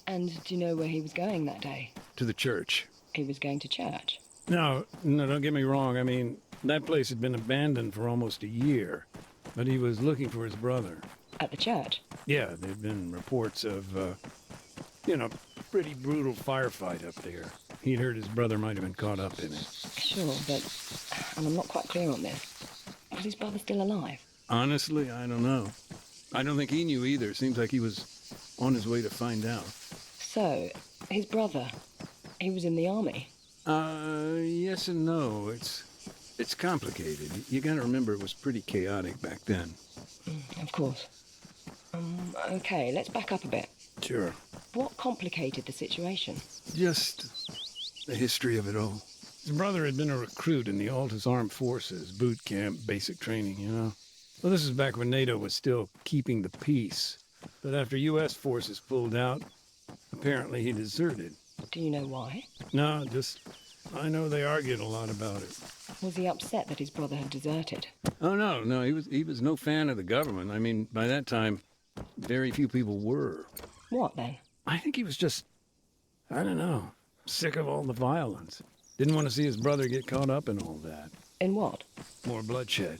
And do you know where he was going that day? To the church. He was going to church. No, don't get me wrong. I mean, that place had been abandoned for almost a year. But he was looking for his brother. At the church? Yeah, there'd been reports of, pretty brutal firefight up there. He'd heard his brother might have been caught up in it. Sure, but I'm not quite clear on this. Was his brother still alive? Honestly, I don't know. I don't think he knew either. Seems like he was on his way to find out. So, his brother, he was in the army? Yes and no. It's complicated. You gotta remember it was pretty chaotic back then. Of course. Okay, let's back up a bit. Sure. What complicated the situation? Just the history of it all. His brother had been a recruit in the Alta's armed forces, boot camp, basic training, you know. Well, this is back when NATO was still keeping the peace. But after U.S. forces pulled out, apparently he deserted. Do you know why? No, I know they argued a lot about it. Was he upset that his brother had deserted? Oh, no, he was no fan of the government. I mean, by that time, very few people were. What, then? I think he was just, I don't know, sick of all the violence. Didn't want to see his brother get caught up in all that. In what? More bloodshed.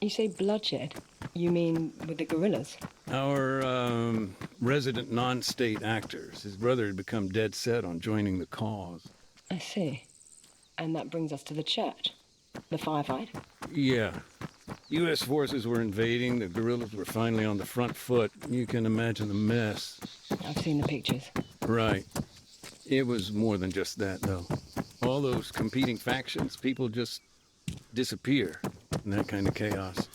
You say bloodshed? You mean with the guerrillas? Our, resident non-state actors. His brother had become dead set on joining the cause. I see. And that brings us to the church. The firefight? Yeah. U.S. forces were invading, the guerrillas were finally on the front foot. You can imagine the mess. I've seen the pictures. Right. It was more than just that, though. All those competing factions, people just disappear in that kind of chaos.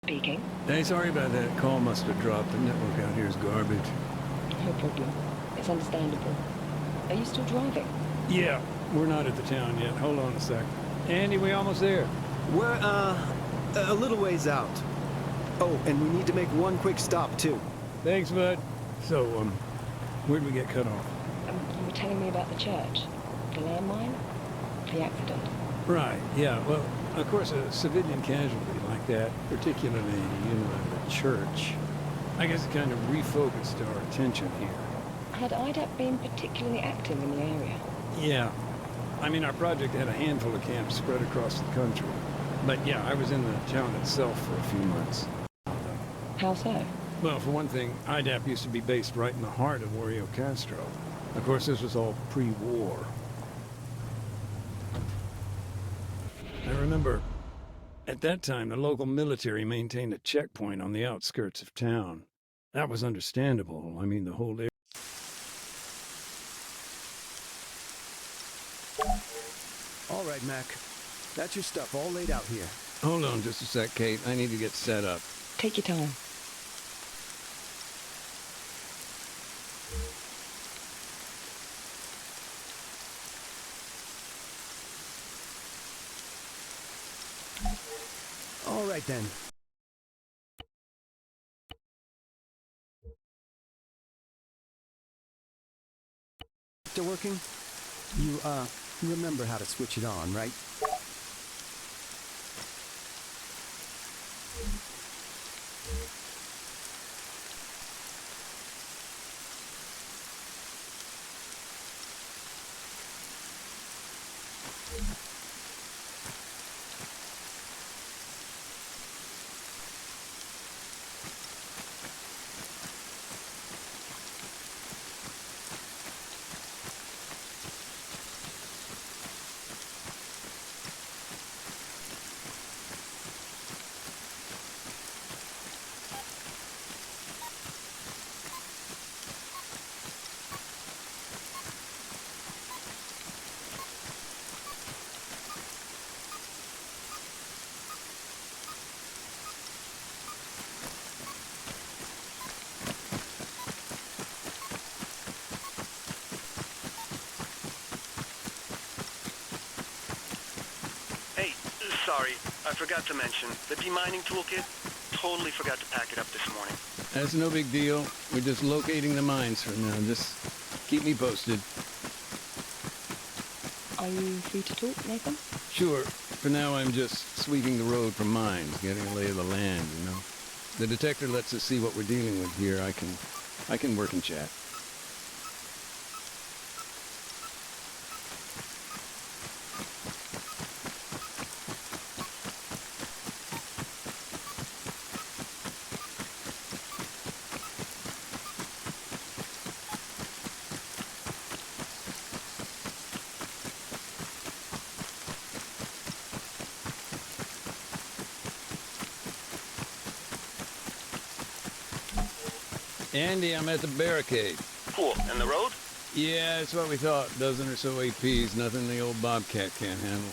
Speaking. Hey, sorry about that. Call must have dropped. The network out here is garbage. No problem. It's understandable. Are you still driving? Yeah, we're not at the town yet. Hold on a sec. Andy, we almost there. We're, a little ways out. Oh, and we need to make one quick stop, too. Thanks, bud. So, where'd we get cut off? You were telling me about the church. The landmine? The accident. Right, yeah. Well, of course, a civilian casualty like that, particularly, at a church, I guess it kind of refocused our attention here. Had IDAP been particularly active in the area? Yeah. I mean, our project had a handful of camps spread across the country. But yeah, I was in the town itself for a few months. How so? Well, for one thing, IDAP used to be based right in the heart of Rio Castro. Of course, this was all pre-war. I remember, at that time, the local military maintained a checkpoint on the outskirts of town. That was understandable. I mean, the whole area... All right, Mac. That's your stuff all laid out here. Hold on just a sec, Kate. I need to get set up. Take your time. All right then. Still working? You remember how to switch it on, right? Hey, sorry, I forgot to mention, the demining toolkit, totally forgot to pack it up this morning. That's no big deal. We're just locating the mines for now. Just keep me posted. Are you free to talk, Nathan? Sure. For now, I'm just sweeping the road for mines, getting a lay of the land, you know. The detector lets us see what we're dealing with here. I can work and chat. Andy, I'm at the barricade. Cool, and the road? Yeah, it's what we thought. Dozen or so APs, nothing the old Bobcat can't handle.